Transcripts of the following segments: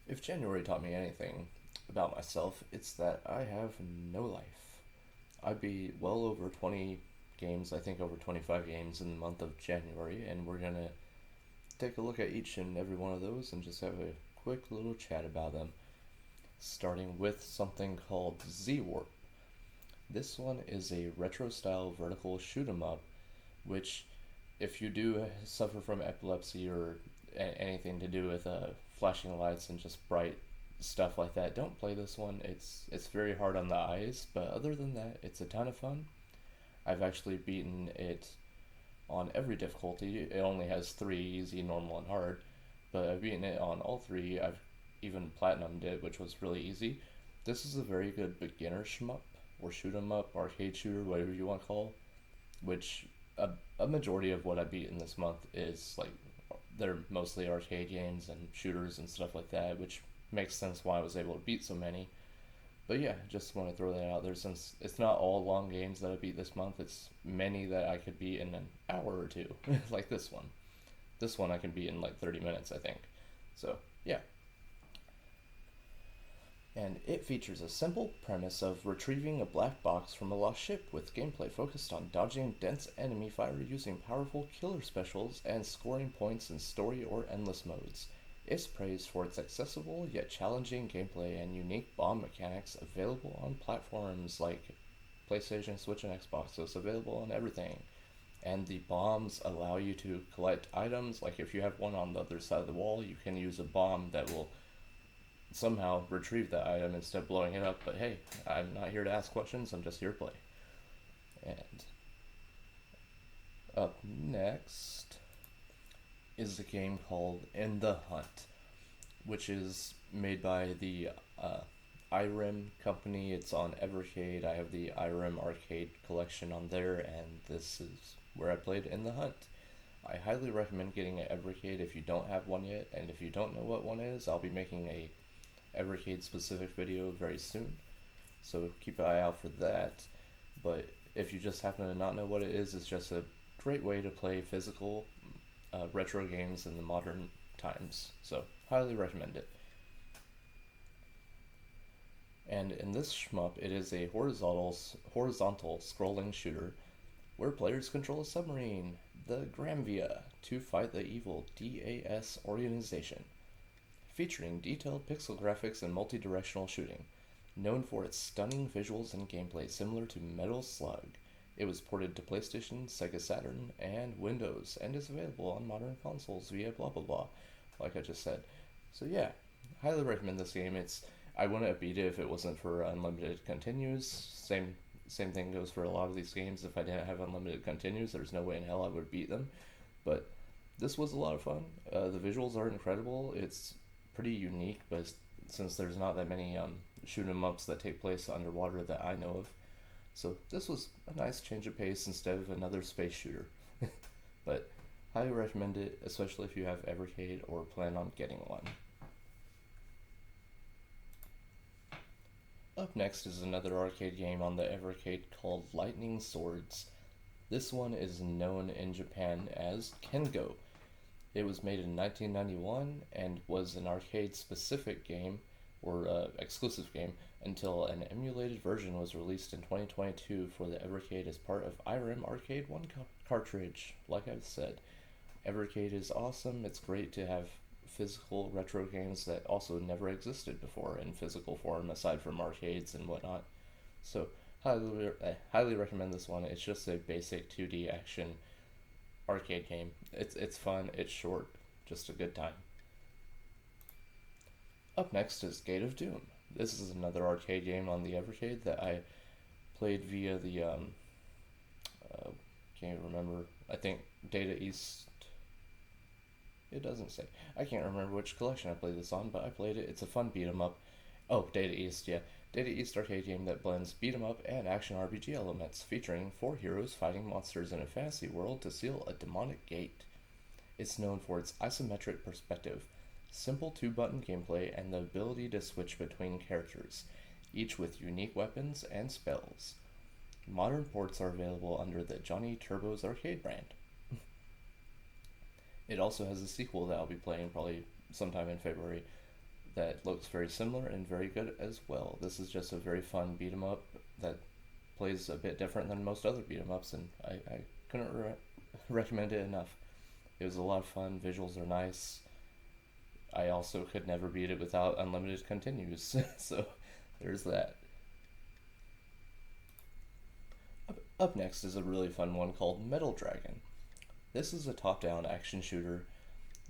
If January taught me anything about myself, it's that I have no life. I beat well over 20 games, I think over 25 games in the month of January, and we're gonna take a look at each and every one of those and just have a quick little chat about them. Starting with something called Z Warp. This one is a retro style vertical shoot 'em up, which, if you do suffer from epilepsy or anything to do with flashing lights and just bright stuff like that, don't play this one. It's very hard on the eyes, but other than that, it's a ton of fun. I've actually beaten it on every difficulty. It only has three: easy, normal, and hard. But I've beaten it on all three. I've even platinumed it, which was really easy. This is a very good beginner shmup or shoot 'em up, arcade shooter, whatever you want to call, which a majority of what I beat in this month is like they're mostly arcade games and shooters and stuff like that, which makes sense why I was able to beat so many. But yeah, just want to throw that out there since it's not all long games that I beat this month. It's many that I could beat in an hour or two, like this one. This one I can beat in like 30 minutes, I think. So yeah, and it features a simple premise of retrieving a black box from a lost ship with gameplay focused on dodging dense enemy fire using powerful killer specials and scoring points in story or endless modes. It's praised for its accessible yet challenging gameplay and unique bomb mechanics available on platforms like PlayStation, Switch, and Xbox, so it's available on everything. And the bombs allow you to collect items, like if you have one on the other side of the wall, you can use a bomb that will somehow retrieve that item instead of blowing it up. But hey, I'm not here to ask questions, I'm just here to play. And up next is a game called In the Hunt, which is made by the Irem company. It's on Evercade. I have the Irem arcade collection on there, and this is where I played In the Hunt. I highly recommend getting an Evercade if you don't have one yet, and if you don't know what one is, I'll be making a Evercade specific video very soon. So keep an eye out for that. But if you just happen to not know what it is, it's just a great way to play physical retro games in the modern times. So highly recommend it. And in this shmup, it is a horizontal scrolling shooter where players control a submarine, the Gramvia, to fight the evil DAS organization, featuring detailed pixel graphics and multi-directional shooting. Known for its stunning visuals and gameplay similar to Metal Slug, it was ported to PlayStation, Sega Saturn, and Windows, and is available on modern consoles via blah blah blah, like I just said. So yeah, highly recommend this game. I wouldn't have beat it if it wasn't for unlimited continues. Same thing goes for a lot of these games. If I didn't have unlimited continues, there's no way in hell I would beat them. But this was a lot of fun. The visuals are incredible. It's pretty unique, but since there's not that many shoot 'em ups that take place underwater that I know of, so this was a nice change of pace instead of another space shooter. But highly recommend it, especially if you have Evercade or plan on getting one. Up next is another arcade game on the Evercade called Lightning Swords. This one is known in Japan as Kengo. It was made in 1991 and was an arcade specific game or exclusive game until an emulated version was released in 2022 for the Evercade as part of Irem Arcade 1 cartridge. Like I've said, Evercade is awesome. It's great to have physical retro games that also never existed before in physical form aside from arcades and whatnot. So, highly recommend this one. It's just a basic 2D action arcade game. It's fun, it's short, just a good time. Up next is Gate of Doom. This is another arcade game on the Evercade that I played via the can't remember. I think Data East. It doesn't say. I can't remember which collection I played this on, but I played it. It's a fun beat 'em up. Oh, Data East, yeah. Data East arcade game that blends beat 'em up and action RPG elements, featuring four heroes fighting monsters in a fantasy world to seal a demonic gate. It's known for its isometric perspective, simple two-button gameplay, and the ability to switch between characters, each with unique weapons and spells. Modern ports are available under the Johnny Turbo's arcade brand. It also has a sequel that I'll be playing probably sometime in February that looks very similar and very good as well. This is just a very fun beat 'em up that plays a bit different than most other beat 'em ups, and I couldn't recommend it enough. It was a lot of fun. Visuals are nice. I also could never beat it without unlimited continues, so there's that. Up next is a really fun one called Metal Dragon. This is a top-down action shooter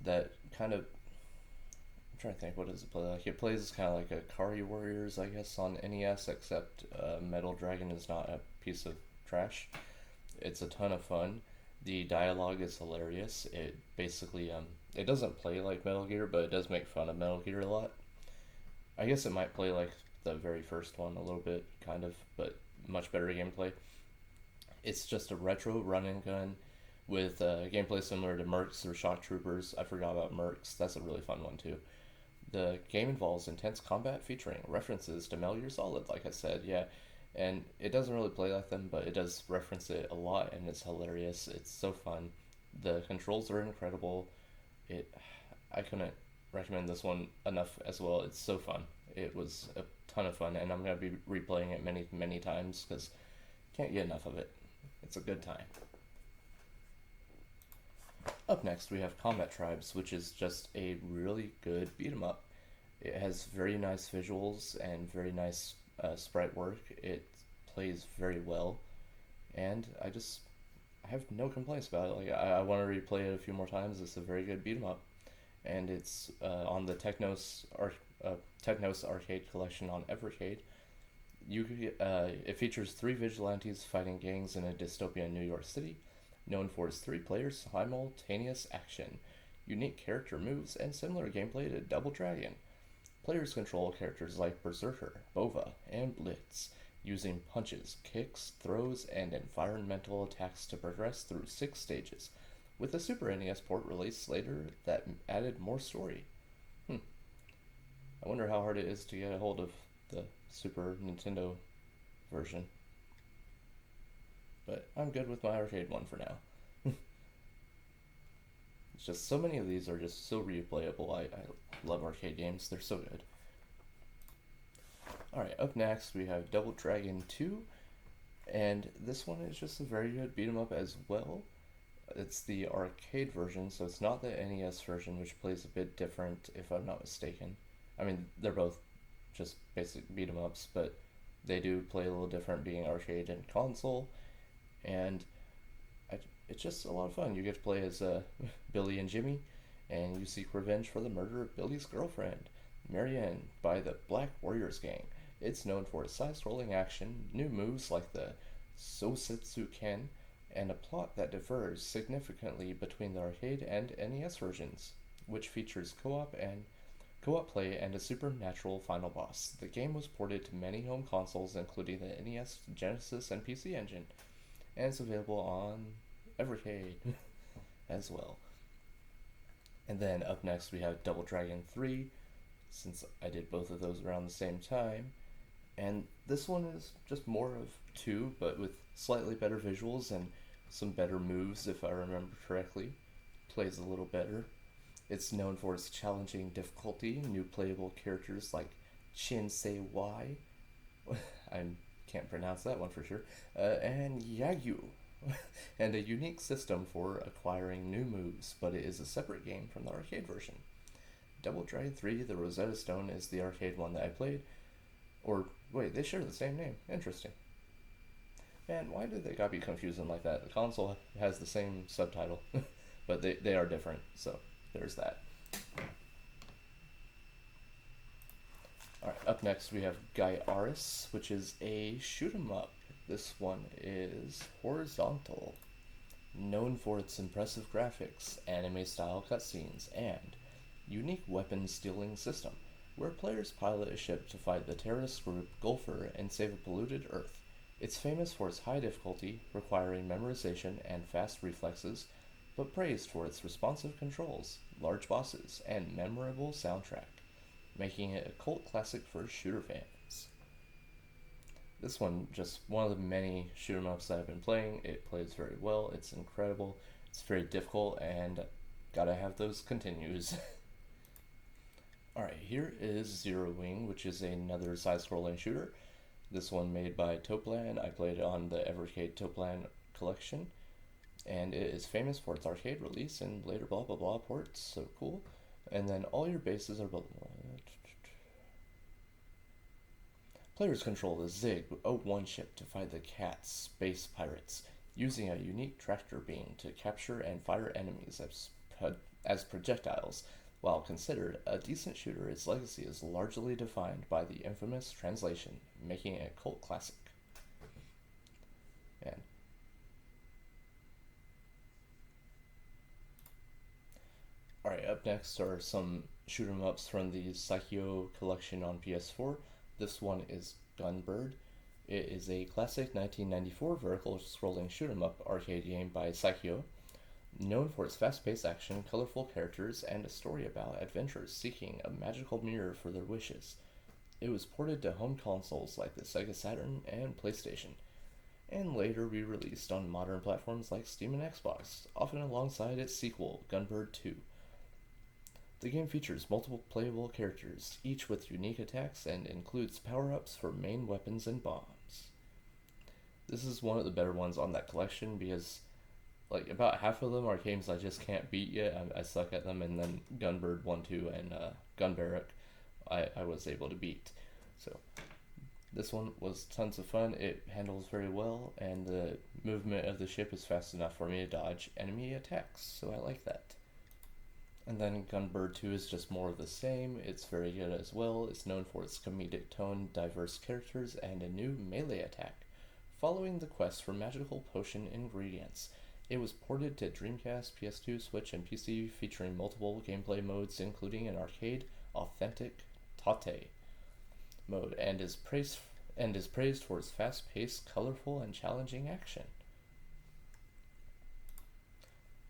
that kind of, I'm trying to think, what does it play like? It plays kind of like a Kari Warriors, I guess, on NES, except Metal Dragon is not a piece of trash. It's a ton of fun. The dialogue is hilarious. It basically it doesn't play like Metal Gear, but it does make fun of Metal Gear a lot. I guess it might play like the very first one a little bit, kind of, but much better gameplay. It's just a retro run and gun with gameplay similar to Mercs or Shock Troopers. I forgot about Mercs. That's a really fun one too. The game involves intense combat featuring references to Metal Gear Solid, like I said, yeah. And it doesn't really play like them, but it does reference it a lot, and it's hilarious. It's so fun. The controls are incredible. It, I couldn't recommend this one enough as well. It's so fun. It was a ton of fun, and I'm gonna be replaying it many, many times because can't get enough of it. It's a good time. Up next, we have Combat Tribes, which is just a really good beat 'em up. It has very nice visuals and very nice sprite work. It plays very well, and I have no complaints about it. Like I want to replay it a few more times. It's a very good beat 'em up, and it's on the Technos Arcade Collection on Evercade. It features three vigilantes fighting gangs in a dystopian New York City, known for its three-player simultaneous action, unique character moves, and similar gameplay to Double Dragon. Players control characters like Berserker, Bova, and Blitz, using punches, kicks, throws, and environmental attacks to progress through 6 stages, with a Super NES port released later that added more story. I wonder how hard it is to get a hold of the Super Nintendo version. But I'm good with my arcade one for now. It's just so many of these are just so replayable. I love arcade games, they're so good. Alright, up next we have Double Dragon 2, and this one is just a very good beat 'em up as well. It's the arcade version, so it's not the NES version, which plays a bit different if I'm not mistaken. I mean, they're both just basic beat 'em ups, but they do play a little different being arcade and console, and it's just a lot of fun. You get to play as Billy and Jimmy, and you seek revenge for the murder of Billy's girlfriend, Marianne, by the Black Warriors gang. It's known for its side-scrolling action, new moves like the Sosetsu Ken, and a plot that differs significantly between the arcade and NES versions, which features co-op play and a supernatural final boss. The game was ported to many home consoles, including the NES, Genesis, and PC Engine, and it's available on Evercade as well. And then up next we have Double Dragon 3, since I did both of those around the same time. And this one is just more of 2, but with slightly better visuals and some better moves, if I remember correctly. Plays a little better. It's known for its challenging difficulty, new playable characters like Shin Se Y, I can't pronounce that one for sure, and Yagyu, and a unique system for acquiring new moves, but it is a separate game from the arcade version. Double Dragon 3, the Rosetta Stone, is the arcade one that I played. Or, wait, they share the same name. Interesting. Man, why did they gotta be confusing like that? The console has the same subtitle, but they are different, so there's that. Alright, up next we have Gaiaris, which is a shoot 'em up. This one is horizontal, known for its impressive graphics, anime-style cutscenes, and unique weapon stealing system, where players pilot a ship to fight the terrorist group Gulfer and save a polluted Earth. It's famous for its high difficulty, requiring memorization and fast reflexes, but praised for its responsive controls, large bosses, and memorable soundtrack, making it a cult classic for shooter fans. This one, just one of the many shoot 'em ups that I've been playing. It plays very well, it's incredible, it's very difficult, and gotta have those continues. Alright, here is Zero Wing, which is another side-scrolling shooter. This one made by Toplan. I played it on the Evercade Toplan collection, and it is famous for its arcade release and later blah blah blah ports, so cool. And then all your bases are built. Players control the Zig O1 ship to fight the Cat space pirates, using a unique tractor beam to capture and fire enemies as projectiles. While considered a decent shooter, its legacy is largely defined by the infamous translation, making it a cult classic. And alright, up next are some shoot 'em ups from the Psycho collection on PS4. This one is Gunbird. It is a classic 1994 vertical scrolling shoot 'em up arcade game by Psycho, known for its fast paced action, colorful characters, and a story about adventurers seeking a magical mirror for their wishes. It was ported to home consoles like the Sega Saturn and PlayStation, and later re released on modern platforms like Steam and Xbox, often alongside its sequel, Gunbird 2. The game features multiple playable characters, each with unique attacks, and includes power ups for main weapons and bombs. This is one of the better ones on that collection because, like, about half of them are games I just can't beat yet. I suck at them, and then Gunbird 1, 2, and Gun Barrack I was able to beat. So, this one was tons of fun. It handles very well, and the movement of the ship is fast enough for me to dodge enemy attacks, so I like that. And then Gunbird 2 is just more of the same. It's very good as well. It's known for its comedic tone, diverse characters, and a new melee attack. Following the quest for magical potion ingredients, it was ported to Dreamcast, PS2, Switch, and PC, featuring multiple gameplay modes, including an arcade authentic Tate mode, and is praised for its fast-paced, colorful, and challenging action.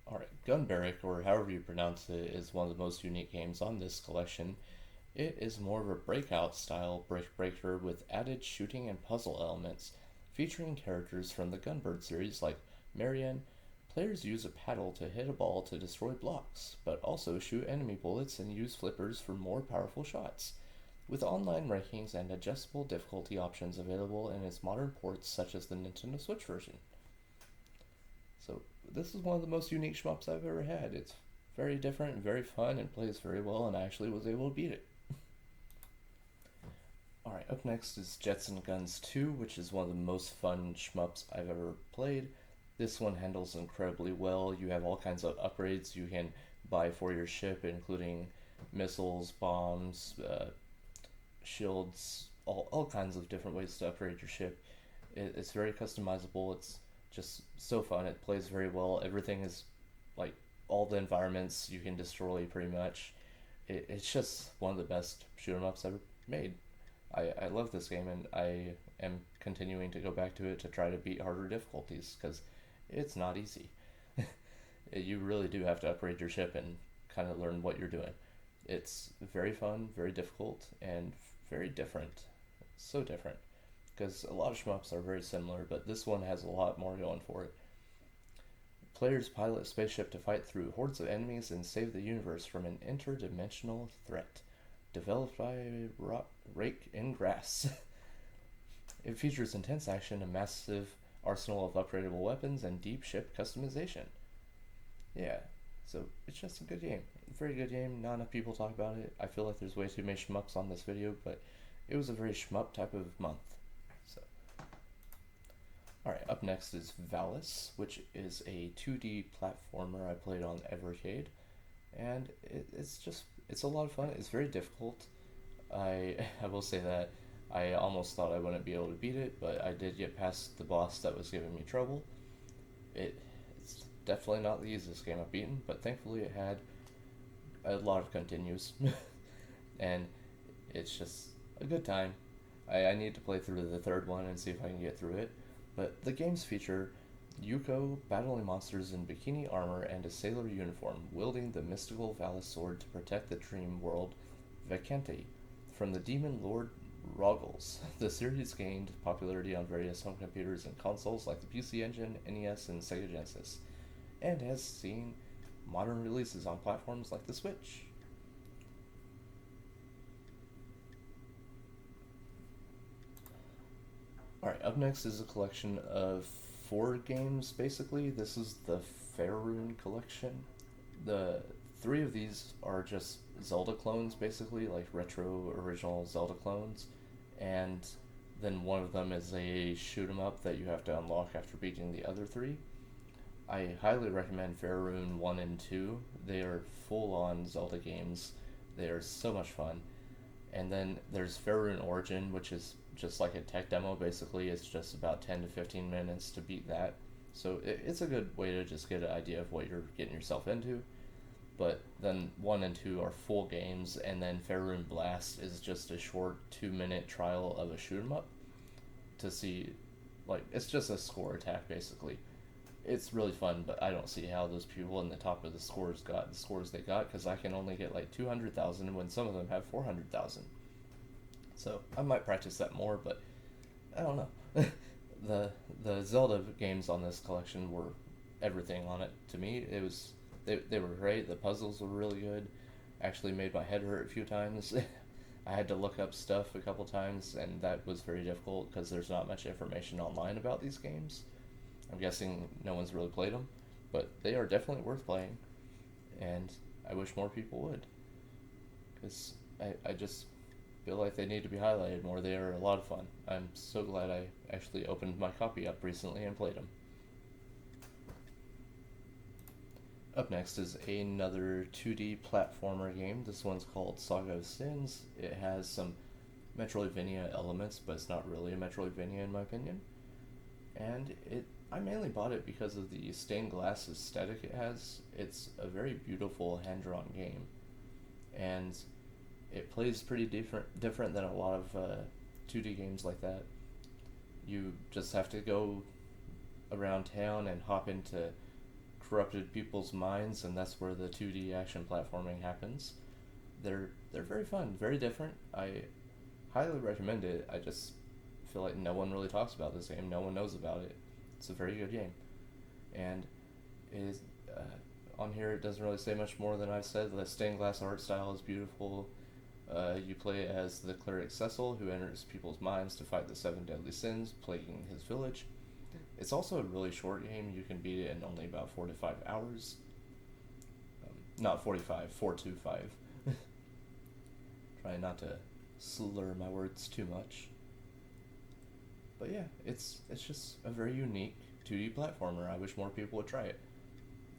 Alright, Gun Barrack, or however you pronounce it, is one of the most unique games on this collection. It is more of a breakout style brick breaker with added shooting and puzzle elements, featuring characters from the Gunbird series like Marianne. Players use a paddle to hit a ball to destroy blocks, but also shoot enemy bullets and use flippers for more powerful shots. With online rankings and adjustable difficulty options available in its modern ports such as the Nintendo Switch version. So this is one of the most unique shmups I've ever had. It's very different and very fun and plays very well, and I actually was able to beat it. Alright, up next is Jets and Guns 2, which is one of the most fun shmups I've ever played. This one handles incredibly well. You have all kinds of upgrades you can buy for your ship, including missiles, bombs, shields, all kinds of different ways to upgrade your ship. It's very customizable. It's just so fun. It plays very well. Everything is like all the environments you can destroy pretty much. It's just one of the best shoot 'em ups ever made. I love this game, and I am continuing to go back to it to try to beat harder difficulties because it's not easy. You really do have to upgrade your ship and kind of learn what you're doing. It's very fun, very difficult, and very different. So different. Because a lot of shmups are very similar, but this one has a lot more going for it. Players pilot a spaceship to fight through hordes of enemies and save the universe from an interdimensional threat. Developed by Rake and Grass. It features intense action, a massive arsenal of upgradable weapons, and deep ship customization. Yeah, so it's just a good game. Very good game. Not enough people talk about it. I feel like there's way too many shmups on this video, but it was a very shmup type of month. So, alright, up next is Valis, which is a 2D platformer I played on Evercade, and it's a lot of fun. It's very difficult. I will say that I almost thought I wouldn't be able to beat it, but I did get past the boss that was giving me trouble. It's definitely not the easiest game I've beaten, but thankfully it had a lot of continues, and it's just a good time. I need to play through the third one and see if I can get through it, but the games feature Yuko battling monsters in bikini armor and a sailor uniform, wielding the mystical Valis sword to protect the dream world Vacante from the demon lord Roggles. The series gained popularity on various home computers and consoles like the PC Engine, NES, and Sega Genesis, and has seen modern releases on platforms like the Switch. Alright, up next is a collection of four games, basically. This is the Faerun collection. The three of these are just Zelda clones, basically, like retro original Zelda clones. And then one of them is a shoot 'em up that you have to unlock after beating the other three. I highly recommend Faerun 1 and 2. They are full on Zelda games. They are so much fun. And then there's Faerun Origin, which is just like a tech demo. Basically, it's just about 10 to 15 minutes to beat that. So it's a good way to just get an idea of what you're getting yourself into. But then 1 and 2 are full games, and then Faerun Blast is just a short 2-minute trial of a shoot 'em up to see, like, it's just a score attack basically. It's really fun, but I don't see how those people in the top of the scores got the scores they got, because I can only get like 200,000 when some of them have 400,000. So I might practice that more, but I don't know. The Zelda games on this collection were everything on it to me. They were great. The puzzles were really good. Actually made my head hurt a few times. I had to look up stuff a couple times, and that was very difficult because there's not much information online about these games. I'm guessing no one's really played them, but they are definitely worth playing, and I wish more people would, because I just feel like they need to be highlighted more. They are a lot of fun. I'm so glad I actually opened my copy up recently and played them. Up next is another 2D platformer game. This one's called Saga of Sins. It has some Metroidvania elements, but it's not really a Metroidvania in my opinion. And I mainly bought it because of the stained glass aesthetic it has. It's a very beautiful hand-drawn game, and it plays pretty different than a lot of 2D games like that. You just have to go around town and hop into corrupted people's minds, and that's where the 2D action platforming happens. They're very fun, very different. I highly recommend it. I just feel like no one really talks about this game. No one knows about it. It's a very good game, and it is, on here it doesn't really say much more than I've said. The stained glass art style is beautiful. You play as the cleric Cecil, who enters people's minds to fight the seven deadly sins plaguing his village. It's also a really short game. You can beat it in only about 4 to 5 hours. Not 45, 4 to 5. Trying not to slur my words too much. But yeah, it's just a very unique 2D platformer. I wish more people would try it.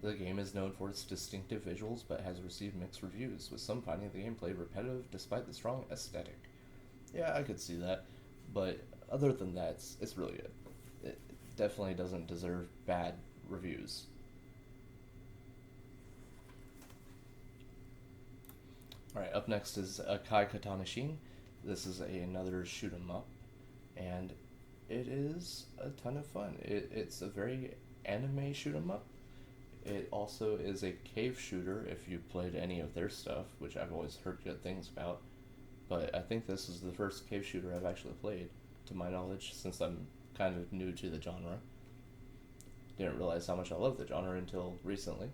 The game is known for its distinctive visuals, but has received mixed reviews, with some finding the gameplay repetitive despite the strong aesthetic. Yeah, I could see that, but other than that, it's really good. It definitely doesn't deserve bad reviews. Alright, up next is Akai Katana Shin. This is another shoot 'em up, and it is a ton of fun. It's a very anime shoot 'em up. It also is a cave shooter if you played any of their stuff, which I've always heard good things about. But I think this is the first cave shooter I've actually played, to my knowledge, since I'm kind of new to the genre. Didn't realize how much I love the genre until recently.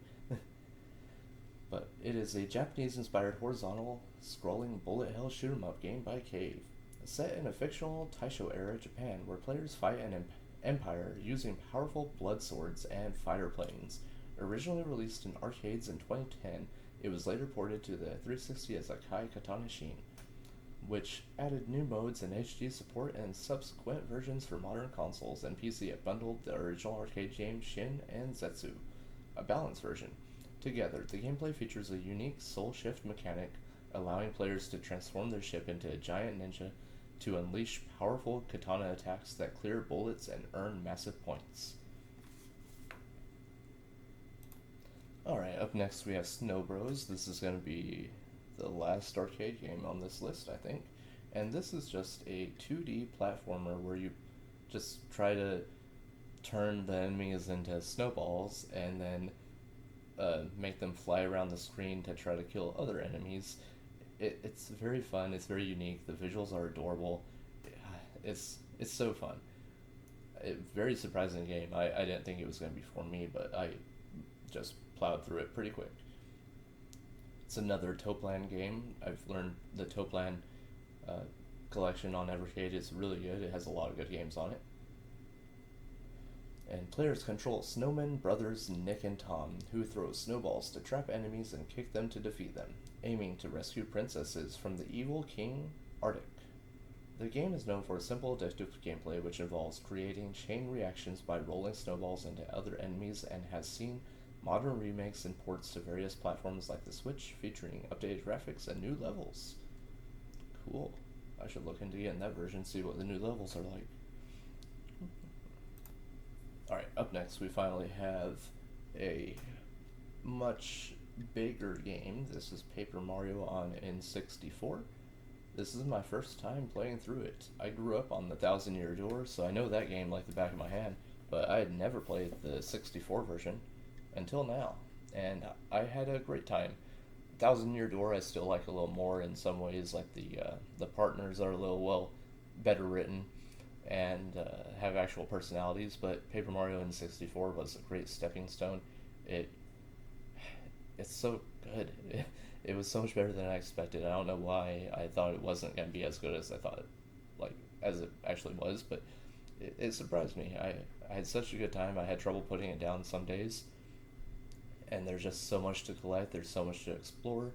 But it is a Japanese-inspired horizontal scrolling bullet hell shoot 'em up game by Cave, set in a fictional Taisho-era Japan where players fight an empire using powerful blood swords and fighter planes. Originally released in arcades in 2010, it was later ported to the 360 as Akai Katana Shin, which added new modes and HD support, and subsequent versions for modern consoles and PC have bundled the original arcade game Shin and Zetsu, a balanced version. Together, the gameplay features a unique soul shift mechanic, allowing players to transform their ship into a giant ninja to unleash powerful katana attacks that clear bullets and earn massive points. Alright, up next we have Snow Bros. This is going to be the last arcade game on this list, I think. And this is just a 2D platformer where you just try to turn the enemies into snowballs and then make them fly around the screen to try to kill other enemies. It's very fun. It's very unique. The visuals are adorable. It's so fun. Very surprising game. I didn't think it was going to be for me, but I just plowed through it pretty quick. It's another Toplan game. I've learned the Toplan collection on Evercade is really good. It has a lot of good games on it. And players control snowmen brothers Nick and Tom, who throw snowballs to trap enemies and kick them to defeat them, aiming to rescue princesses from the evil King Arctic. The game is known for simple, addictive gameplay which involves creating chain reactions by rolling snowballs into other enemies and has seen modern remakes and ports to various platforms like the Switch, featuring updated graphics and new levels. Cool. I should look into getting that version, see what the new levels are like. Alright, up next we finally have a much bigger game. This is Paper Mario on N64. This is my first time playing through it. I grew up on the Thousand Year Door, so I know that game like the back of my hand, but I had never played the 64 version until now, and I had a great time. Thousand Year Door I still like a little more in some ways, like the partners are a little better written and have actual personalities, but Paper Mario N64 was a great stepping stone. It's so good. It was so much better than I expected. I don't know why I thought it wasn't going to be as good as I thought, like, as it actually was, but it surprised me. I had such a good time. I had trouble putting it down some days, and there's just so much to collect. There's so much to explore.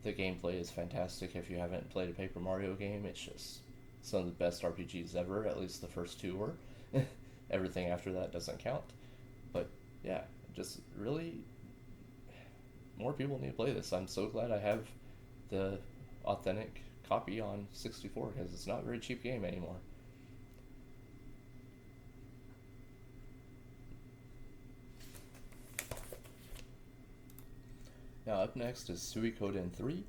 The gameplay is fantastic. If you haven't played a Paper Mario game, it's just some of the best RPGs ever. At least the first two were. Everything after that doesn't count. But yeah, just really, more people need to play this. I'm so glad I have the authentic copy on 64 because it's not a very cheap game anymore. Now up next is Suikoden 3.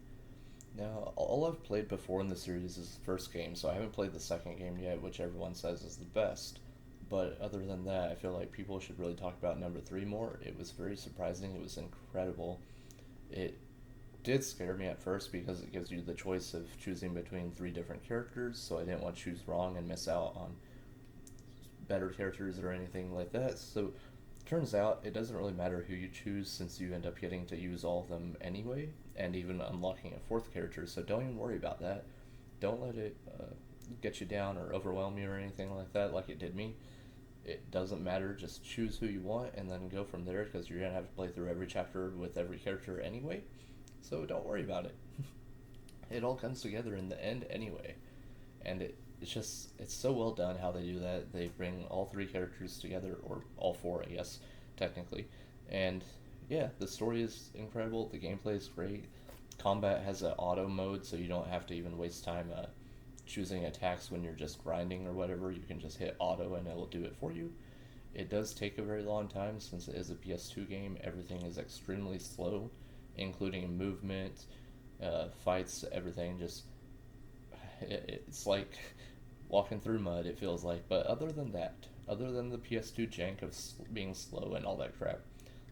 Now, all I've played before in the series is the first game, so I haven't played the second game yet, which everyone says is the best. But other than that, I feel like people should really talk about number 3 more. It was very surprising. It was incredible. It did scare me at first because it gives you the choice of choosing between 3 different characters, so I didn't want to choose wrong and miss out on better characters or anything like that. So turns out it doesn't really matter who you choose since you end up getting to use all of them anyway, and even unlocking a 4th character, so don't even worry about that. Don't let it get you down or overwhelm you or anything like that like it did me. It doesn't matter, just choose who you want and then go from there because you're going to have to play through every chapter with every character anyway, so don't worry about it. It all comes together in the end anyway, and it's so well done how they do that. They bring all 3 characters together, or all 4 I guess, technically, and yeah, the story is incredible, the gameplay is great, combat has an auto mode so you don't have to even waste time choosing attacks when you're just grinding or whatever. You can just hit auto and it'll do it for you. It does take a very long time since it is a PS2 game. Everything is extremely slow, including movement, fights, everything. Just it's like walking through mud, it feels like. But other than that, other than the PS2 jank of being slow and all that crap,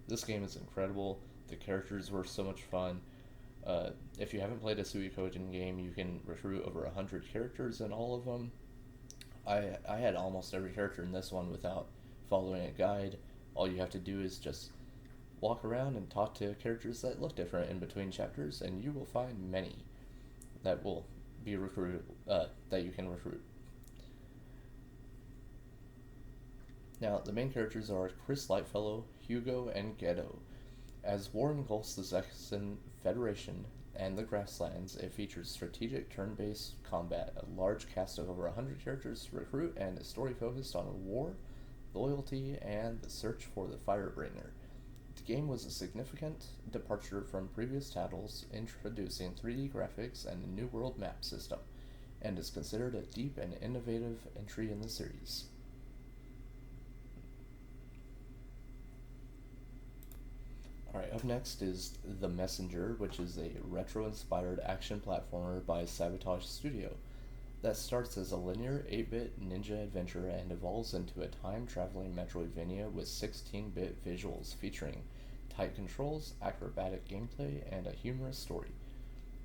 this game is incredible. The characters were so much fun. If you haven't played a Suikoden game, you can recruit over 100 characters in all of them. I had almost every character in this one without following a guide. All you have to do is just walk around and talk to characters that look different in between chapters, and you will find many that will be recruited, that you can recruit. Now, the main characters are Chris Lightfellow, Hugo, and Gedo. As war engulfs the Zexan Federation and the Grasslands, it features strategic turn-based combat, a large cast of over 100 characters to recruit, and a story focused on war, loyalty, and the search for the Firebringer. The game was a significant departure from previous titles, introducing 3D graphics and a new world map system, and is considered a deep and innovative entry in the series. Alright, up next is The Messenger, which is a retro-inspired action platformer by Sabotage Studio that starts as a linear 8-bit ninja adventure and evolves into a time-traveling Metroidvania with 16-bit visuals featuring tight controls, acrobatic gameplay, and a humorous story.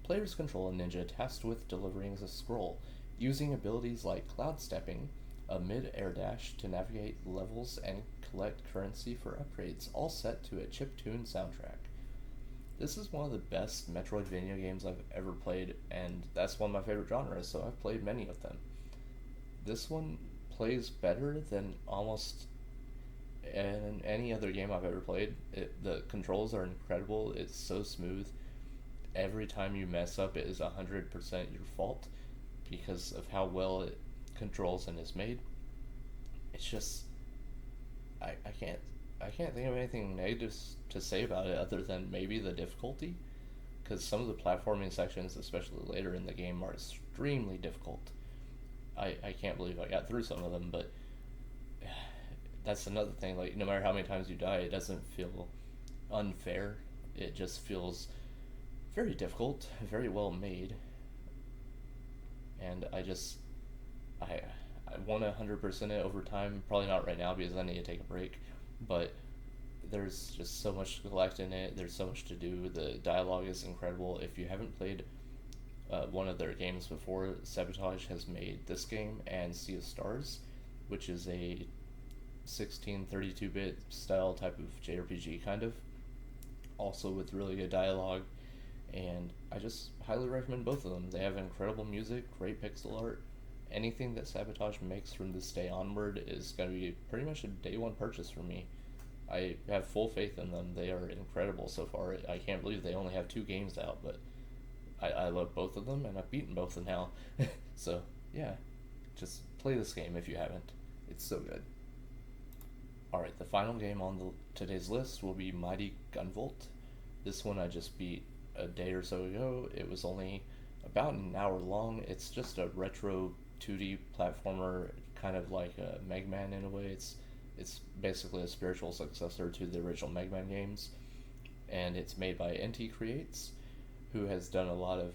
Players control a ninja tasked with delivering a scroll, using abilities like cloud stepping, a mid-air dash to navigate levels and collect currency for upgrades, all set to a chiptune soundtrack. this is one of the best Metroidvania games I've ever played, and that's one of my favorite genres, so I've played many of them. This one plays better than almost any other game I've ever played. The controls are incredible, it's so smooth. Every time you mess up, it is 100% your fault because of how well it controls and is made. It's just I can't think of anything negative to say about it other than maybe the difficulty, because some of the platforming sections, especially later in the game, are extremely difficult. I can't believe I got through some of them, but that's another thing. Like, no matter how many times you die, it doesn't feel unfair. It just feels very difficult, very well made, and I I want to 100% it over time. Probably not right now because I need to take a break, but there's just so much to collect in it. There's so much to do. The dialogue is incredible. If you haven't played one of their games before, Sabotage has made this game and Sea of Stars, which is a 1632-bit style type of JRPG kind of, also with really good dialogue, and I just highly recommend both of them. They have incredible music, great pixel art. Anything that Sabotage makes from this day onward is going to be pretty much a day one purchase for me. I have full faith in them. They are incredible so far. I can't believe they only have 2 games out, but I love both of them, and I've beaten both of them now. So, yeah, just play this game if you haven't. It's so good. Alright, the final game on today's list will be Mighty Gunvolt. This one I just beat a day or so ago. It was only about an hour long. It's just a retro 2D platformer, kind of like a Mega Man in a way. It's basically a spiritual successor to the original Mega Man games, and it's made by NT Creates, who has done a lot of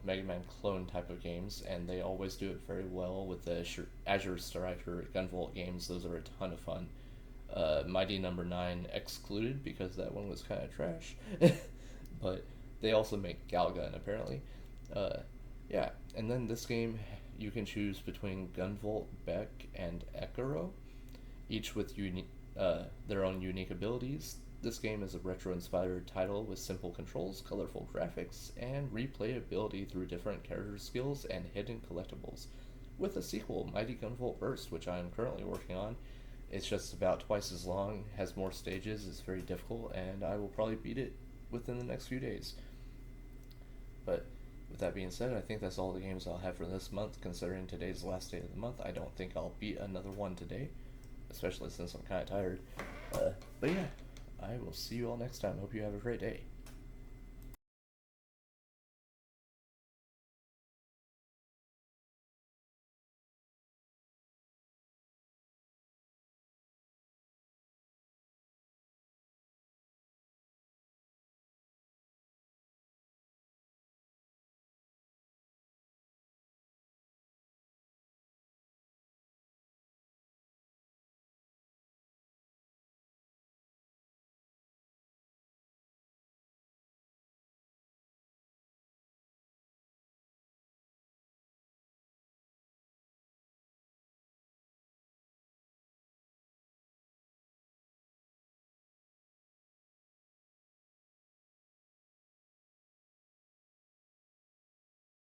Mega Man clone type of games, and they always do it very well with the Azure Striker Gunvolt games. Those are a ton of fun. Mighty Number 9 excluded because that one was kind of trash, but they also make Galgun apparently. Yeah, and then this game you can choose between Gunvolt, Beck, and Ekaro, each with their own unique abilities. This game is a retro-inspired title with simple controls, colorful graphics, and replayability through different character skills and hidden collectibles. With a sequel, Mighty Gunvolt Burst, which I am currently working on, it's just about twice as long, has more stages, is very difficult, and I will probably beat it within the next few days. But with that being said, I think that's all the games I'll have for this month, considering today's the last day of the month. I don't think I'll beat another one today, especially since I'm kind of tired. But yeah, I will see you all next time. Hope you have a great day.